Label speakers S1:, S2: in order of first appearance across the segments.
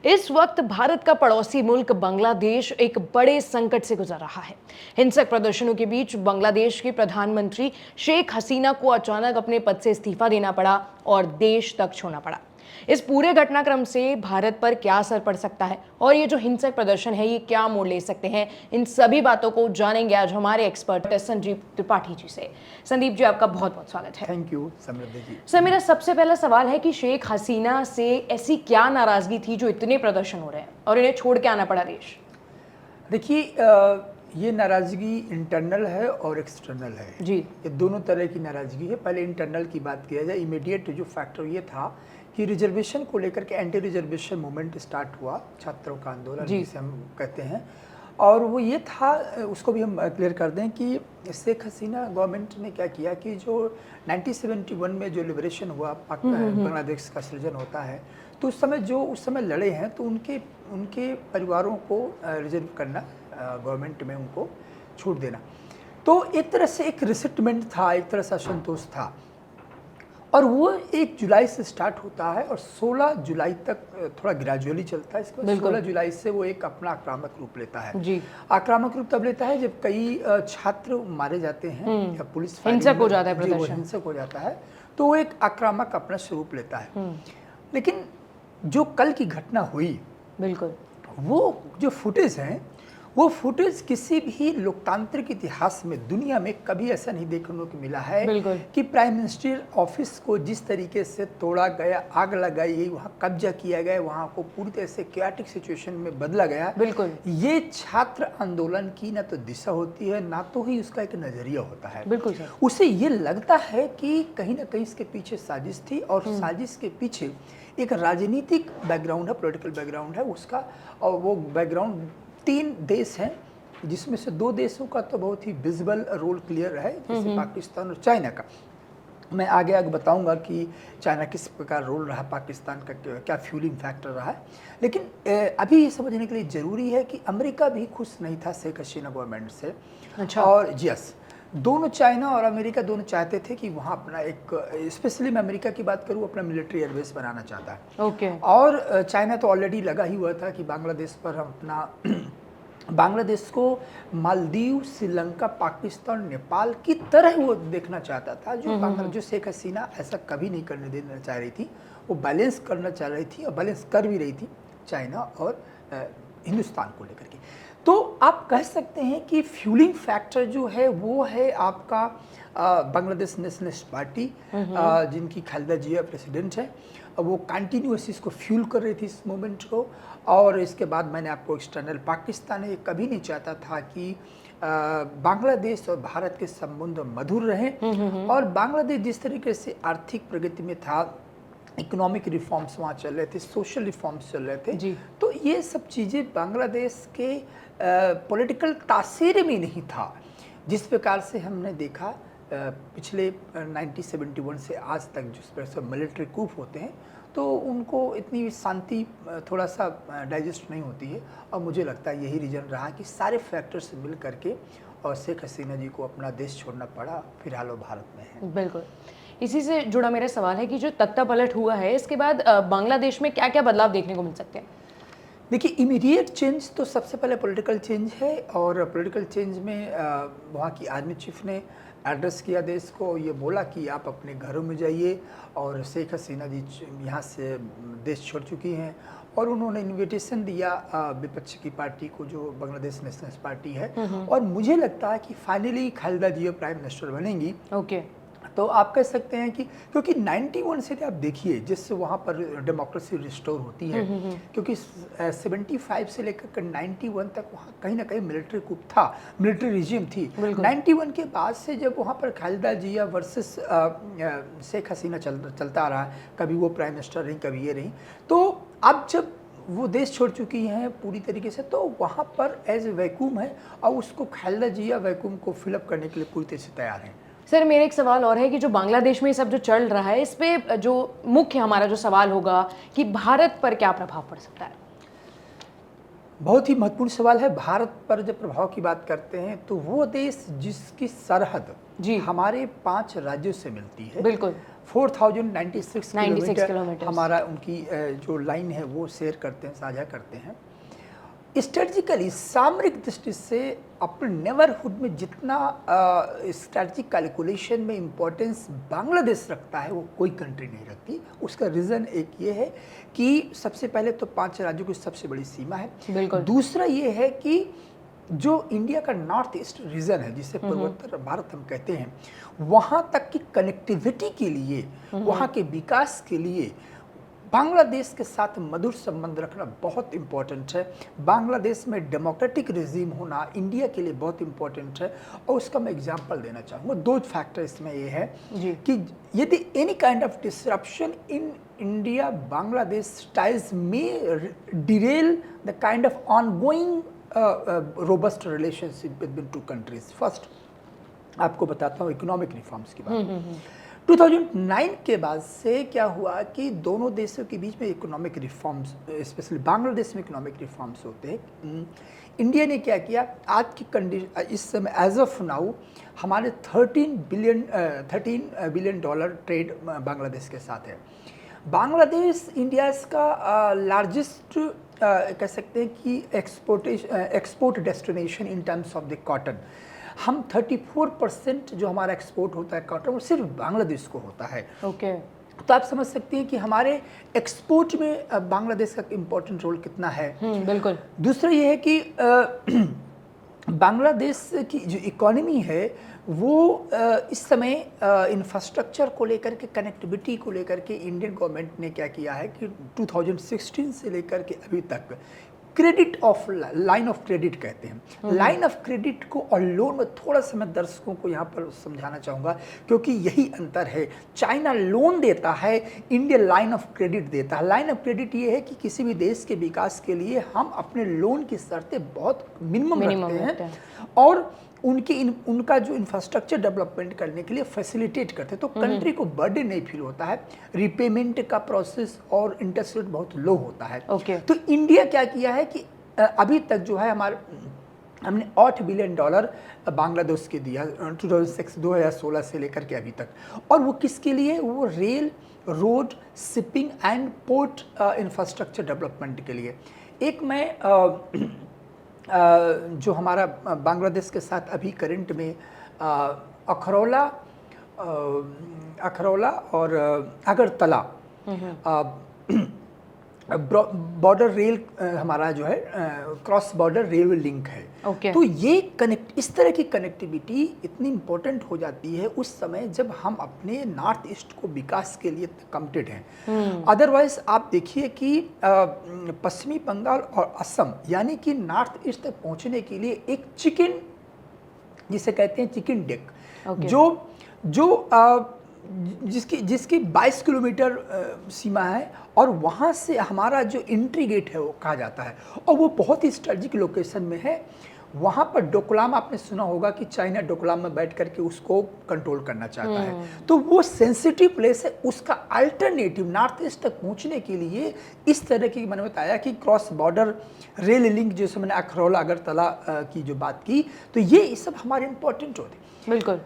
S1: इस वक्त भारत का पड़ोसी मुल्क बांग्लादेश एक बड़े संकट से गुजर रहा है। हिंसक प्रदर्शनों के बीच बांग्लादेश की प्रधानमंत्री शेख हसीना को अचानक अपने पद से इस्तीफा देना पड़ा और देश तक छोड़ना पड़ा। इस पूरे घटनाक्रम से भारत पर क्या असर पड़ सकता है और ये जो हिंसक प्रदर्शन है ये क्या मोड़ ले सकते हैं, इन सभी बातों को जानेंगे आज हमारे एक्सपर्ट संदीप त्रिपाठी जी से। संदीप जी, आपका बहुत बहुत स्वागत है।
S2: Thank you Samriddhi ji.
S1: Sir, मेरा सबसे पहला सवाल है कि शेख हसीना से ऐसी क्या नाराजगी थी जो इतने प्रदर्शन हो रहे हैं और इन्हें छोड़ के आना पड़ा देश?
S2: देखिए, ये नाराज़गी इंटरनल है और एक्सटर्नल है
S1: जी।
S2: ये दोनों तरह की नाराज़गी है। पहले इंटरनल की बात किया जाए, इमीडिएट जो फैक्टर ये था कि रिजर्वेशन को लेकर के एंटी रिजर्वेशन मूवमेंट स्टार्ट हुआ, छात्रों का आंदोलन जिसे हम कहते हैं, और वो ये था, उसको भी हम क्लियर कर दें कि शेख हसीना गवर्नमेंट ने क्या किया कि जो 1971 में जो लिबरेशन हुआ, बांग्लादेश का सृजन होता है, तो उस समय लड़े हैं, तो उनके परिवारों को रिजर्व करना, गवर्नमेंट में उनको छूट देना, तो एक तरह से एक रिसेटमेंट था, एक तरह से असंतोष था, और वो 1 जुलाई से स्टार्ट होता है और 16 जुलाई तक थोड़ा ग्रेजुअली चलता है। इसके बाद 16 जुलाई से वो एक अपना आक्रामक रूप लेता है।
S1: जी।
S2: आक्रामक रूप तब लेता है जब कई छात्र मारे जाते हैं या पुलिस
S1: हिंसक हो जाता है,
S2: प्रदर्शन हिंसक हो जाता है, तो वो एक आक्रामक अपना स्वरूप लेता है। लेकिन जो कल की घटना हुई,
S1: बिल्कुल,
S2: वो जो फुटेज हैं, वो फुटेज किसी भी लोकतांत्रिक इतिहास में दुनिया में कभी ऐसा नहीं देखने को मिला है कि प्राइम मिनिस्टर ऑफिस को जिस तरीके से तोड़ा गया, आग लगाई गई, वहाँ कब्जा किया गया, वहाँ को पूरी तरह से क्याटिक सिचुएशन में बदला गया।
S1: बिल्कुल,
S2: ये छात्र आंदोलन की ना तो दिशा होती है, ना तो ही उसका एक नजरिया होता है।
S1: बिल्कुल सर।
S2: उसे ये लगता है कि कहीं ना कहीं इसके पीछे साजिश थी, और साजिश के पीछे एक राजनीतिक बैकग्राउंड है, पॉलिटिकल बैकग्राउंड है उसका, और वो बैकग्राउंड 3 देश हैं, जिसमें से 2 देशों का तो बहुत ही विजिबल रोल क्लियर है, जैसे पाकिस्तान और चाइना का। मैं आगे बताऊंगा कि चाइना किस प्रकार रोल रहा, पाकिस्तान का क्या फ्यूलिंग फैक्टर रहा है। लेकिन अभी ये समझने के लिए ज़रूरी है कि अमेरिका भी खुश नहीं था शेख हसीना गवर्नमेंट से।
S1: अच्छा।
S2: और यस, दोनों, चाइना और अमेरिका दोनों चाहते थे कि वहाँ अपना एक, स्पेशली मैं अमेरिका की बात करूँ, अपना मिलिट्री एयरबेस बनाना चाहता है।
S1: ओके।
S2: और चाइना तो ऑलरेडी लगा ही हुआ था कि बांग्लादेश पर हम अपना बांग्लादेश को मालदीव, श्रीलंका, पाकिस्तान, नेपाल की तरह वो देखना चाहता था, जो शेख हसीना ऐसा कभी नहीं करने देना चाह रही थी। वो बैलेंस करना चाह रही थी और बैलेंस कर भी रही थी, चाइना और हिंदुस्तान को लेकर के। तो आप कह सकते हैं कि फ्यूलिंग फैक्टर जो है वो है आपका बांग्लादेश नेशनलिस्ट पार्टी, जिनकी खालिदा जिया प्रेसिडेंट है। वो कंटिन्यूस इसको फ्यूल कर रही थी, इस मूवमेंट को। और इसके बाद मैंने आपको एक्सटर्नल, पाकिस्तान ये कभी नहीं चाहता था कि बांग्लादेश और भारत के संबंध मधुर रहें, और बांग्लादेश जिस तरीके से आर्थिक प्रगति में था, इकोनॉमिक रिफॉर्म्स वहाँ चल रहे थे, सोशल रिफॉर्म्स चल रहे थे, तो ये सब चीज़ें बांग्लादेश के पॉलिटिकल तासीर में नहीं था। जिस प्रकार से हमने देखा पिछले 1971 से आज तक, जिस प्रकार से मिलिट्री कूप होते हैं, तो उनको इतनी शांति थोड़ा सा डाइजेस्ट नहीं होती है। और मुझे लगता है यही रीज़न रहा कि सारे फैक्टर्स मिल करके और शेख हसीना जी को अपना देश छोड़ना पड़ा। फिलहाल वो भारत में है।
S1: बिल्कुल, इसी से जुड़ा मेरा सवाल है कि जो तख्ता पलट हुआ है, इसके बाद बांग्लादेश में क्या क्या बदलाव देखने को मिल सकते हैं?
S2: देखिए, इमीडिएट चेंज तो सबसे पहले पॉलिटिकल चेंज है, और पॉलिटिकल चेंज में वहाँ की आर्मी चीफ ने एड्रेस किया देश को, ये बोला कि आप अपने घरों में जाइए, और शेख हसीना जी यहाँ से देश छोड़ चुकी हैं, और उन्होंने इनविटेशन दिया विपक्ष की पार्टी को, जो बांग्लादेश नेशनलिस्ट पार्टी है। और मुझे लगता है कि फाइनली खालिदा जिया प्राइम मिनिस्टर बनेंगी।
S1: ओके।
S2: तो आप कह सकते हैं कि क्योंकि 91 से आप देखिए जिससे वहाँ पर डेमोक्रेसी रिस्टोर होती है, क्योंकि 75 से लेकर 91 तक वहाँ कहीं ना कहीं मिलिट्री कूप था, मिलिट्री रिजीम थी। 91 के बाद से जब वहाँ पर खालिदा जिया वर्सेस शेख हसीना चलता रहा, कभी वो प्राइम मिनिस्टर रही, कभी ये रही, तो अब जब वो देश छोड़ चुकी हैं पूरी तरीके से, तो वहाँ पर एज ए वैक्यूम है, और उसको खालिदा जिया वैक्यूम को फिलअप करने के लिए पूरी तरह से तैयार हैं।
S1: सर, मेरा एक सवाल और है कि जो बांग्लादेश में ये सब जो चल रहा है, इस पे जो मुख्य हमारा जो सवाल होगा कि भारत पर क्या प्रभाव पड़ सकता है?
S2: बहुत ही महत्वपूर्ण सवाल है। भारत पर जब प्रभाव की बात करते हैं, तो वो देश जिसकी सरहद हमारे 5 राज्यों से मिलती है।
S1: बिल्कुल।
S2: 4096 किलोमीटर
S1: किलोमीटर्स।
S2: हमारा उनकी जो लाइन है वो शेयर करते हैं, साझा करते हैं। स्ट्रेटजिकली सामरिक दृष्टि से अपने नेबरहुड में जितना स्ट्रेटजिक कैलकुलेशन में इम्पोर्टेंस बांग्लादेश रखता है वो कोई कंट्री नहीं रखती। उसका रीज़न एक ये है कि सबसे पहले तो 5 राज्यों की सबसे बड़ी सीमा है।
S1: बिल्कुल।
S2: दूसरा ये है कि जो इंडिया का नॉर्थ ईस्ट रीजन है जिसे पूर्वोत्तर भारत हम कहते हैं, वहाँ तक की कनेक्टिविटी के लिए, वहाँ के विकास के लिए बांग्लादेश के साथ मधुर संबंध रखना बहुत इम्पोर्टेंट है। बांग्लादेश में डेमोक्रेटिक रिजीम होना इंडिया के लिए बहुत इम्पोर्टेंट है। और उसका मैं एग्जांपल देना चाहूँगा। 2 फैक्टर इसमें ये है कि यदि any kind of disruption in India Bangladesh ties में derail the kind of ongoing robust relationship between 2 countries. First आपको बताता हूँ इकोनॉमिक रिफॉर्म्स की बात। 2009 के बाद से क्या हुआ कि दोनों देशों के बीच में इकोनॉमिक रिफॉर्म्स, स्पेशली बांग्लादेश में इकोनॉमिक रिफॉर्म्स होते हैं। इंडिया ने क्या किया, आज की कंडीशन इस समय एज ऑफ नाउ हमारे 13 बिलियन डॉलर ट्रेड बांग्लादेश के साथ है। बांग्लादेश इंडिया का लार्जेस्ट कह सकते हैं कि export destination in terms of the cotton. हम 34% जो हमारा एक्सपोर्ट होता है कॉटन वो सिर्फ बांग्लादेश को होता है।
S1: ओके।
S2: तो आप समझ सकते हैं कि हमारे एक्सपोर्ट में बांग्लादेश का इम्पोर्टेंट रोल कितना है।
S1: बिल्कुल।
S2: दूसरा ये है कि बांग्लादेश की जो इकोनॉमी है वो इस समय इंफ्रास्ट्रक्चर को लेकर के, कनेक्टिविटी को लेकर के इंडियन गवर्नमेंट ने क्या किया है कि 2016 से लेकर के अभी तक credit of line of credit कहते हैं। लाइन ऑफ क्रेडिट को और लोन में थोड़ा सा मैं दर्शकों को यहाँ पर समझाना चाहूँगा क्योंकि यही अंतर है। चाइना लोन देता है, इंडिया लाइन ऑफ क्रेडिट देता है। लाइन ऑफ क्रेडिट ये है कि किसी भी देश के विकास के लिए हम अपने लोन की शर्तें बहुत मिनिमम रखते हैं और उनका जो इंफ्रास्ट्रक्चर डेवलपमेंट करने के लिए फैसिलिटेट करते हैं। तो कंट्री को बर्डन नहीं फील होता है, रिपेमेंट का प्रोसेस और इंटरेस्ट रेट बहुत लो होता है। तो इंडिया क्या किया है कि अभी तक जो है हमने 8 बिलियन डॉलर बांग्लादेश के दिया 2016 से लेकर के अभी तक। और वो किसके लिए? वो rail, road, shipping and port infrastructure development के लिए। एक मैं जो हमारा बांग्लादेश के साथ अभी करंट में अखरौला और अगरतला बॉर्डर रेल हमारा जो है क्रॉस बॉर्डर रेलवे लिंक है। तो ये इस तरह की कनेक्टिविटी इतनी इम्पोर्टेंट हो जाती है उस समय जब हम अपने नॉर्थ ईस्ट को विकास के लिए कमिटेड हैं। अदरवाइज आप देखिए कि पश्चिमी बंगाल और असम यानी कि नॉर्थ ईस्ट तक पहुंचने के लिए एक चिकन, जिसे कहते हैं चिकन डेक, जिसकी 22 किलोमीटर सीमा है और वहाँ से हमारा जो एंट्री गेट है वो कहा जाता है और वो बहुत ही स्ट्रेटजिक लोकेशन में है। वहाँ पर डोकलाम आपने सुना होगा कि चाइना डोकलाम में बैठ करके उसको कंट्रोल करना चाहता है। तो वो सेंसिटिव प्लेस है। उसका अल्टरनेटिव नॉर्थ ईस्ट तक पहुँचने के लिए इस तरह की मैंने बताया कि क्रॉस बॉर्डर रेल लिंक, जैसे मैंने अखरौला अगरतला की जो बात की, तो ये सब हमारे इम्पोर्टेंट होते।
S1: बिल्कुल।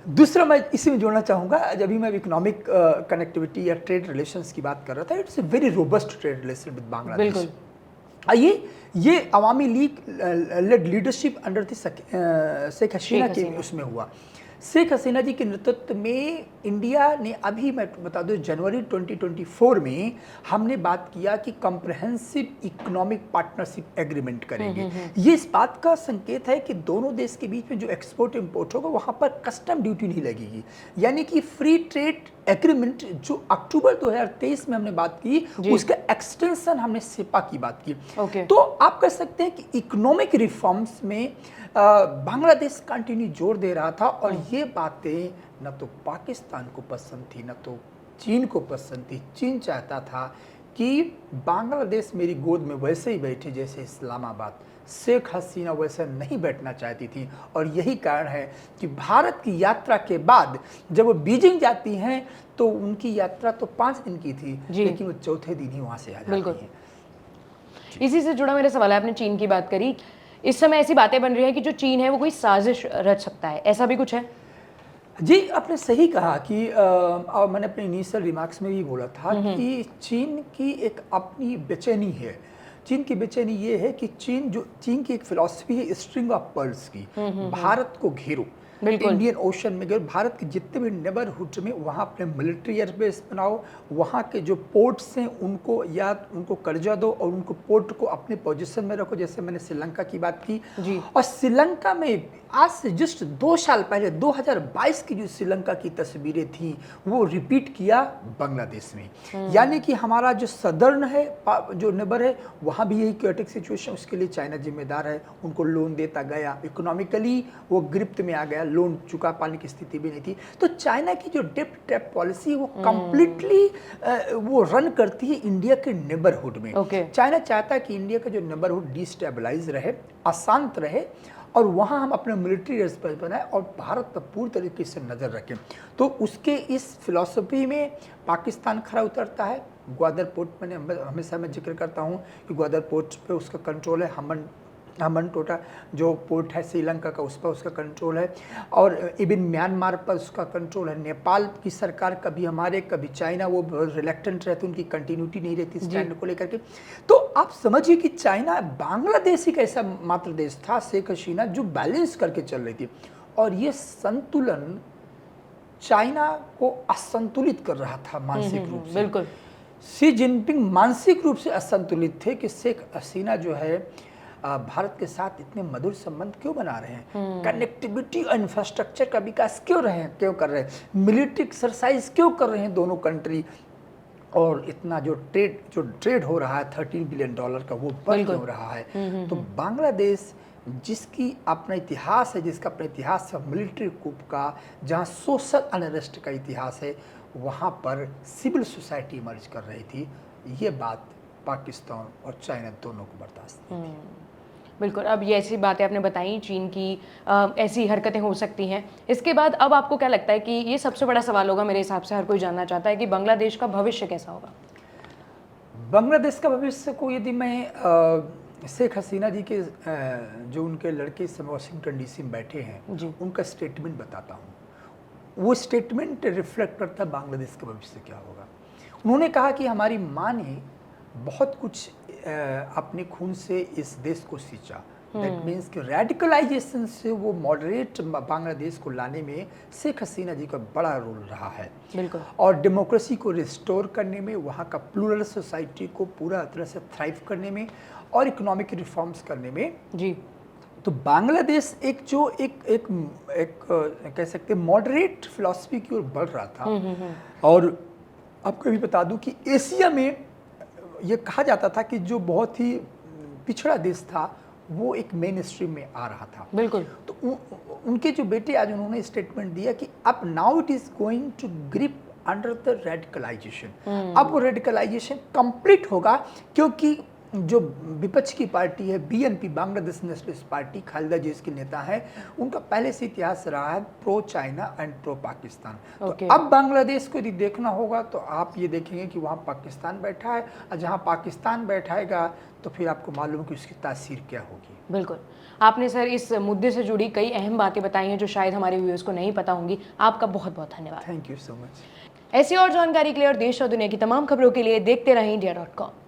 S2: दूसरा मैं इसी में जोड़ना चाहूँगा, जब भी मैं इकोनॉमिक कनेक्टिविटी या ट्रेड रिलेशंस की बात कर रहा था, it's a very robust trade relation with Bangladesh.
S1: बिल्कुल।
S2: ये Awami League led leadership under Sheikh Hasina के उसमें हुआ। शेख हसीना जी के नेतृत्व में इंडिया ने अभी मैं बता दूं जनवरी 2024 में हमने बात किया कि कॉम्प्रहेंसिव इकोनॉमिक पार्टनरशिप एग्रीमेंट करेंगे। ये इस बात का संकेत है कि दोनों देश के बीच में जो एक्सपोर्ट इंपोर्ट होगा वहाँ पर कस्टम ड्यूटी नहीं लगेगी, यानी कि फ्री ट्रेड एग्रीमेंट जो अक्टूबर 2023 में हमने बात की उसका एक्सटेंशन हमने सेपा की बात की। तो आप कह सकते हैं कि इकोनॉमिक रिफॉर्म्स में बांग्लादेश कंटिन्यू जोर दे रहा था और ये बातें न तो पाकिस्तान को पसंद थी न तो चीन को पसंद थी। चीन चाहता था कि बांग्लादेश मेरी गोद में वैसे ही बैठे जैसे इस्लामाबाद। शेख हसीना वैसे नहीं बैठना चाहती थी और यही कारण है कि भारत की यात्रा के बाद जब वो बीजिंग जाती हैं तो उनकी यात्रा तो 5 दिन की थी, लेकिन वो चौथे दिन ही वहाँ से आ जाती हैं।
S1: इसी से जुड़ा मेरा सवाल है, आपने चीन की बात करी, इस समय ऐसी बातें बन रही है कि जो चीन है वो कोई साजिश रच सकता है, ऐसा भी कुछ है?
S2: जी, आपने सही कहा कि और मैंने अपने इनिशियल रिमार्क्स में भी बोला था कि चीन की एक अपनी बेचैनी है। चीन की बेचैनी ये है कि चीन की एक फिलॉसफी है स्ट्रिंग ऑफ पर्ल्स की। भारत को घेरो,
S1: बिल्कुल।
S2: इंडियन ओशन में घेरो, भारत के जितने भी नेबरहुड में वहाँ अपने मिलिट्री एयरबेस बनाओ, वहाँ के जो पोर्ट्स हैं उनको कर्जा दो और उनको पोर्ट को अपने पोजीशन में रखो, जैसे मैंने श्रीलंका की बात की।
S1: जी।
S2: और श्रीलंका में आज से जस्ट 2 साल पहले 2022 की जो श्रीलंका की तस्वीरें थी वो रिपीट किया बांग्लादेश में। यानी कि हमारा जो सदर्न है, जो नेबर है, वहाँ भी यही क्रिटिक सिचुएशन, उसके लिए चाइना जिम्मेदार है। उनको लोन देता गया, इकोनॉमिकली वो गिरफ्त में आ गया, लोन चुका पाने की स्थिति भी नहीं थी। तो चाइना की जो डेप्ट ट्रैप पॉलिसी वो कंप्लीटली वो रन करती है इंडिया के नेबरहुड में। चाइना चाहता है कि इंडिया का जो नेबरहुड डिस्टेबलाइज रहे, अशांत रहे, और वहाँ हम अपने मिलिट्री एयरबेस बनाएं और भारत पर पूरी तरीके से नज़र रखें। तो उसके इस फिलॉसफी में पाकिस्तान खरा उतरता है। ग्वादर पोर्ट मैंने हमेशा मैं जिक्र करता हूँ कि ग्वादर पोर्ट पे उसका कंट्रोल है। हम्बनटोटा जो पोर्ट है श्रीलंका का, उस पर उसका कंट्रोल है, और इवन म्यांमार पर उसका कंट्रोल है। नेपाल की सरकार कभी हमारे कभी चाइना, वो रिलेक्टेंट रहती, उनकी कंटिन्यूटी नहीं रहती स्टैंड को लेकर के। तो आप समझिए कि चाइना, बांग्लादेश एक ऐसा मात्र देश था, शेख हसीना, जो बैलेंस करके चल रही थी, और ये संतुलन चाइना को असंतुलित कर रहा था मानसिक रूप से।
S1: बिल्कुल।
S2: शी जिनपिंग मानसिक रूप से असंतुलित थे कि शेख हसीना जो है भारत के साथ इतने मधुर संबंध क्यों बना रहे हैं, कनेक्टिविटी और इंफ्रास्ट्रक्चर का विकास क्यों कर रहे हैं, मिलिट्री एक्सरसाइज क्यों कर रहे हैं दोनों कंट्री, और इतना जो ट्रेड हो रहा है $13 बिलियन का, वो बढ़ क्यों रहा है। तो बांग्लादेश जिसकी अपना इतिहास है, जिसका अपना इतिहास है मिलिट्री कूप का, जहाँ सोशल अनरेस्ट का इतिहास है, वहाँ पर सिविल सोसाइटी इमर्ज कर रही थी। ये बात पाकिस्तान और चाइना दोनों को बर्दाश्त नहीं थी।
S1: बिल्कुल। अब ये ऐसी बातें आपने बताई, चीन की ऐसी हरकतें हो सकती हैं। इसके बाद अब आपको क्या लगता है कि ये सबसे बड़ा सवाल होगा, मेरे हिसाब से हर कोई जानना चाहता है कि बांग्लादेश का भविष्य कैसा होगा।
S2: बांग्लादेश का भविष्य को यदि मैं शेख हसीना जी के जो उनके लड़के इस समय वाशिंगटन डीसी में बैठे हैं, उनका स्टेटमेंट बताता हूँ। वो स्टेटमेंट रिफ्लेक्ट करता है बांग्लादेश का भविष्य क्या होगा। उन्होंने कहा कि हमारी माँ ने बहुत कुछ अपने खून से इस देश को सींचा। दैट मीन्स कि रेडिकलाइजेशन से वो मॉडरेट बांग्लादेश को लाने में शेख हसीना जी का बड़ा रोल रहा है।
S1: बिल्कुल।
S2: और डेमोक्रेसी को रिस्टोर करने में, वहाँ का प्लूरल सोसाइटी को पूरा तरह से थ्राइव करने में, और इकोनॉमिक रिफॉर्म्स करने में।
S1: जी।
S2: तो बांग्लादेश एक कह सकते हैं मॉडरेट फिलॉसफी की ओर बढ़ रहा था। और आपको भी बता दूं कि एशिया में ये कहा जाता था कि जो बहुत ही पिछड़ा देश था वो एक मेन स्ट्रीम में आ रहा था।
S1: बिल्कुल।
S2: तो उनके जो बेटे, आज उन्होंने स्टेटमेंट दिया कि अब now it is going to grip under the radicalization. अब वो रेडिकलाइजेशन कंप्लीट होगा, क्योंकि जो विपक्ष की पार्टी है बीएनपी, बांग्लादेश नेशनलिस्ट पार्टी, खालिदा जी इसके नेता हैं, उनका पहले से इतिहास रहा है pro China and pro Pakistan. तो अब बांग्लादेश को यदि देखना होगा तो आप ये देखेंगे कि वहाँ पाकिस्तान बैठा है, और जहाँ पाकिस्तान बैठाएगा तो फिर आपको मालूम है कि उसकी तासीर क्या होगी।
S1: बिल्कुल। आपने सर इस मुद्दे से जुड़ी कई अहम बातें बताई हैं जो शायद हमारे व्यूअर्स को नहीं पता होंगी। आपका बहुत बहुत धन्यवाद।
S2: Thank you so much.
S1: ऐसी और जानकारी के लिए और देश और दुनिया की तमाम खबरों के लिए देखते रहें India.com।